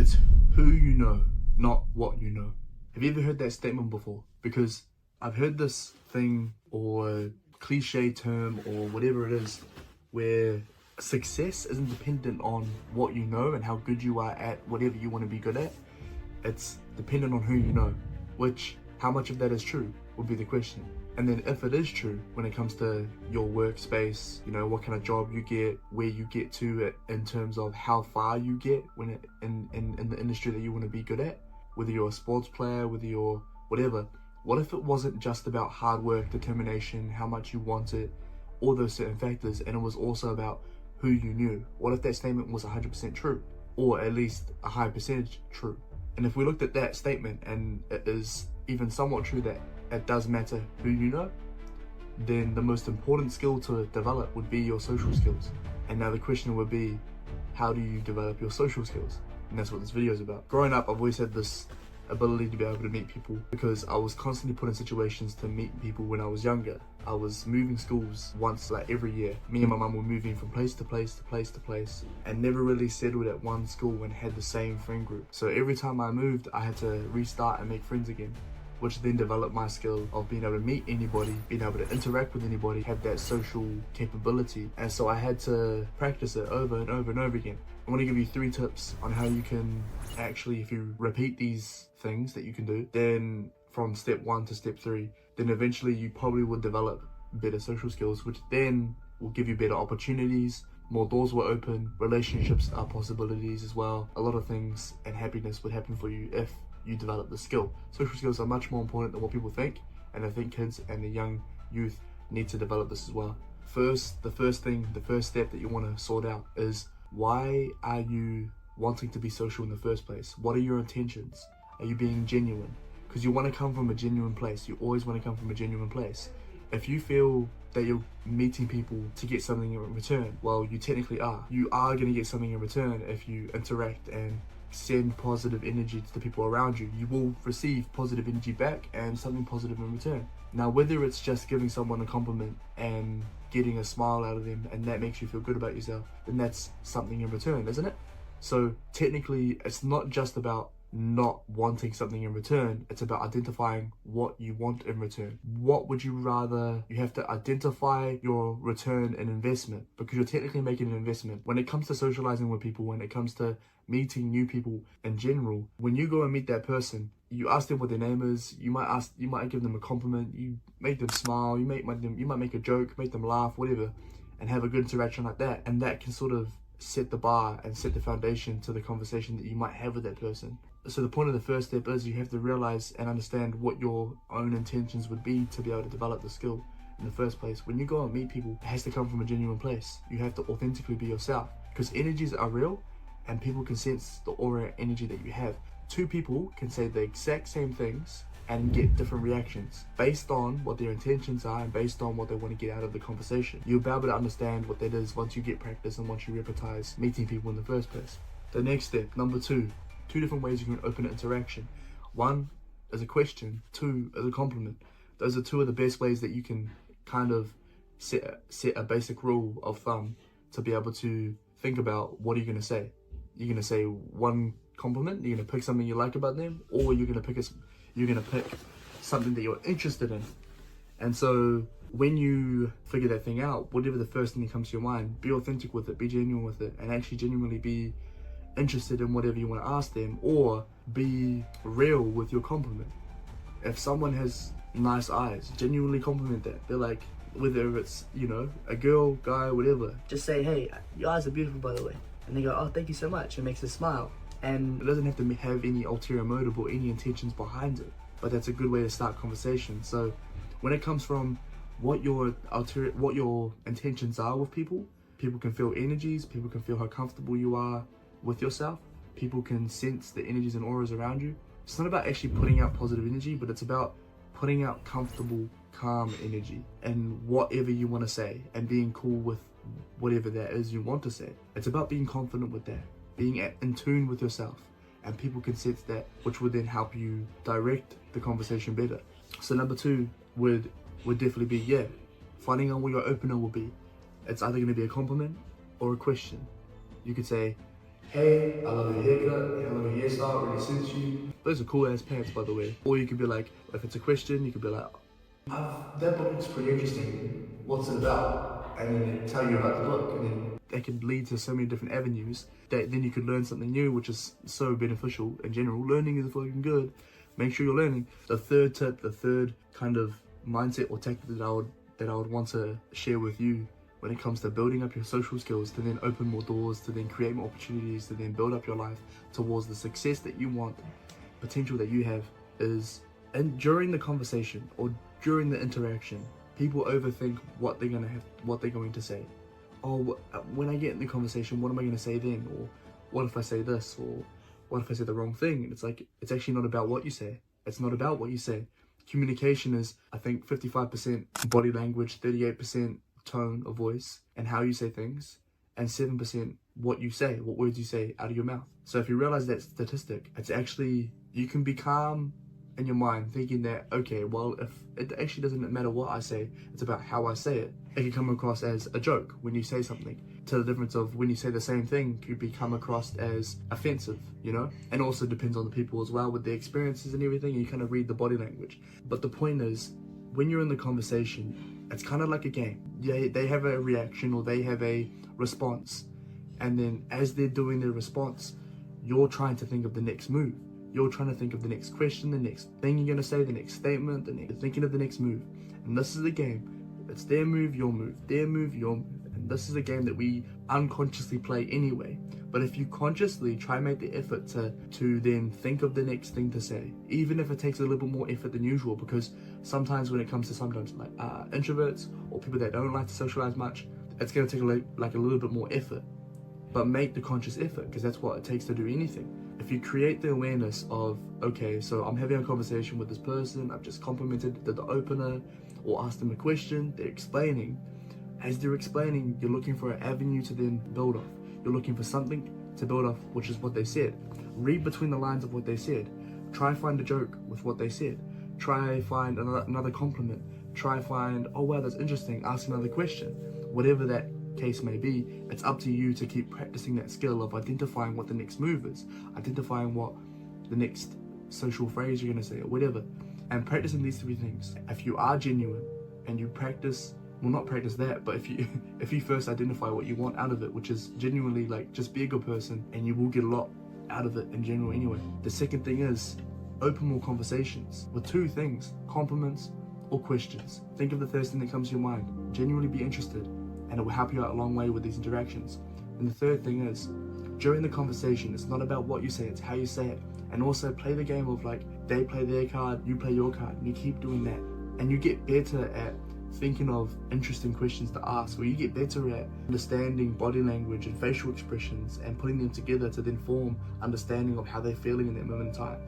It's who you know, not what you know. Have you ever heard that statement before? Because I've heard this thing or cliche term or whatever it is where success isn't dependent on what you know and how good you are at whatever you want to be good at. It's dependent on who you know, which how much of that is true would be the question. And then if it is true when it comes to your workspace, you know, what kind of job you get, where you get to it in terms of how far you get when it, in the industry that you want to be good at, whether you're a sports player, whether you're whatever. What if it wasn't just about hard work, determination, how much you want it, all those certain factors, and it was also about who you knew? What if that statement was 100% true, or at least a high percentage true? And if we looked at that statement and it is even somewhat true that it does matter who you know, then the most important skill to develop would be your social skills. And now the question would be, how do you develop your social skills? And that's what this video is about. Growing up, I've always had this ability to be able to meet people because I was constantly put in situations to meet people when I was younger. I was moving schools once like every year. Me and my mum were moving from place to place to place to place and never really settled at one school and had the same friend group. So every time I moved, I had to restart and make friends again, which then developed my skill of being able to meet anybody, being able to interact with anybody, have that social capability. And so I had to practice it over and over and over again. I want to give you 3 tips on how you can actually, if you repeat these things that you can do, then from step 1 to step 3, then eventually you probably will develop better social skills, which then will give you better opportunities, more doors will open, relationships are possibilities as well. A lot of things and happiness would happen for you if you develop the skill. Social skills are much more important than what people think, and I think kids and the young youth need to develop this as well. The first step that you want to sort out is, why are you wanting to be social in the first place? What are your intentions? Are you being genuine? Because you want to come from a genuine place. You always want to come from a genuine place. If you feel that you're meeting people to get something in return, well, you technically are. You are going to get something in return if you interact and send positive energy to the people around you. You will receive positive energy back and something positive in return. Now, whether it's just giving someone a compliment and getting a smile out of them and that makes you feel good about yourself, then that's something in return, isn't it? So technically, it's not just about not wanting something in return, it's about identifying what you want in return. What would you rather? You have to identify your return and investment, because you're technically making an investment. When it comes to socializing with people, when it comes to meeting new people in general, when you go and meet that person, you ask them what their name is, you might give them a compliment, you make them smile, you might make a joke, make them laugh, whatever, and have a good interaction like that. And that can sort of set the bar and set the foundation to the conversation that you might have with that person. So the point of the first step is you have to realize and understand what your own intentions would be to be able to develop the skill in the first place. When you go and meet people, it has to come from a genuine place. You have to authentically be yourself, because energies are real and people can sense the aura energy that you have. 2 people can say the exact same things and get different reactions based on what their intentions are and based on what they want to get out of the conversation. You'll be able to understand what that is once you get practice and once you repetize meeting people in the first place. The next step, number 2, 2 different ways you can open an interaction. 1 as a question, 2 as a compliment. Those are 2 of the best ways that you can kind of set a basic rule of thumb to be able to think about, what are you going to say? You're going to say 1 compliment, you're going to pick something you like about them, or you're going to pick something that you're interested in. And so when you figure that thing out, whatever the first thing that comes to your mind, be authentic with it, be genuine with it, and actually genuinely be interested in whatever you want to ask them, or be real with your compliment. If someone has nice eyes, genuinely compliment that. They're like, whether it's, you know, a girl, guy, whatever, just say, hey, your eyes are beautiful, by the way. And they go, oh, thank you so much. It makes them smile. And it doesn't have to have any ulterior motive or any intentions behind it, but that's a good way to start conversation. So when it comes from what your intentions are with people, people can feel energies, people can feel how comfortable you are with yourself, people can sense the energies and auras around you. It's not about actually putting out positive energy, but it's about putting out comfortable, calm energy and whatever you want to say, and being cool with whatever that is you want to say. It's about being confident with that, being in tune with yourself, and people can sense that, which would then help you direct the conversation better. So number 2 would definitely be, finding out what your opener will be. It's either going to be a compliment or a question. You could say, hey, I love your haircut, hey, I love your style really suits you. Those are cool ass pants, by the way. Or you could be like, if it's a question, you could be like, that book looks pretty interesting. What's it about? And then they tell you about the book, and then that could lead to so many different avenues that then you could learn something new, which is so beneficial in general. Learning is fucking good. Make sure you're learning. The third tip, the third kind of mindset or tactic that I would want to share with you when it comes to building up your social skills to then open more doors, to then create more opportunities, to then build up your life towards the success that you want, potential that you have, is, and during the conversation or during the interaction, people overthink what they're going to say. Oh, when I get in the conversation, what am I going to say then? Or what if I say this? Or what if I say the wrong thing? And it's like, it's actually not about what you say. It's not about what you say. Communication is, I think, 55% body language, 38% tone of voice and how you say things, and 7% what you say, what words you say out of your mouth. So if you realize that statistic, it's actually, you can be calm in your mind thinking that, okay, well, if it actually doesn't matter what I say, it's about how I say it. It can come across as a joke when you say something, to the difference of when you say the same thing could become across as offensive, you know? And also depends on the people as well with their experiences and everything. You kind of read the body language. But the point is, when you're in the conversation, it's kind of like a game. They have a reaction or they have a response, and then as they're doing their response, you're trying to think of the next move. You're trying to think of the next question, the next thing you're going to say, the next statement, you're thinking of the next move. And this is a game. It's their move, your move, their move, your move. And this is a game that we unconsciously play anyway. But if you consciously try and make the effort to then think of the next thing to say, even if it takes a little bit more effort than usual, because sometimes when it comes to like introverts or people that don't like to socialize much, it's going to take like a little bit more effort. But make the conscious effort, because that's what it takes to do anything. If you create the awareness of, okay, so I'm having a conversation with this person, I've just complimented the opener or asked them a question, they're explaining. As they're explaining, you're looking for an avenue to then build off. You're looking for something to build off, which is what they said. Read between the lines of what they said. Try find a joke with what they said. Try find another compliment. Try find, oh wow, that's interesting, ask another question. Whatever that case may be, it's up to you to keep practicing that skill of identifying what the next move is, identifying what the next social phrase you're going to say or whatever, and practicing these three things. If you are genuine and you practice, well, not practice that, but if you first identify what you want out of it, which is genuinely like just be a good person, and you will get a lot out of it in general anyway. The second thing is open more conversations with two things: compliments or questions. Think of the first thing that comes to your mind. Genuinely be interested, and it will help you out a long way with these interactions. And the third thing is, during the conversation, it's not about what you say, it's how you say it. And also play the game of like, they play their card, you play your card, and you keep doing that. And you get better at thinking of interesting questions to ask, or you get better at understanding body language and facial expressions and putting them together to then form understanding of how they're feeling in that moment in time.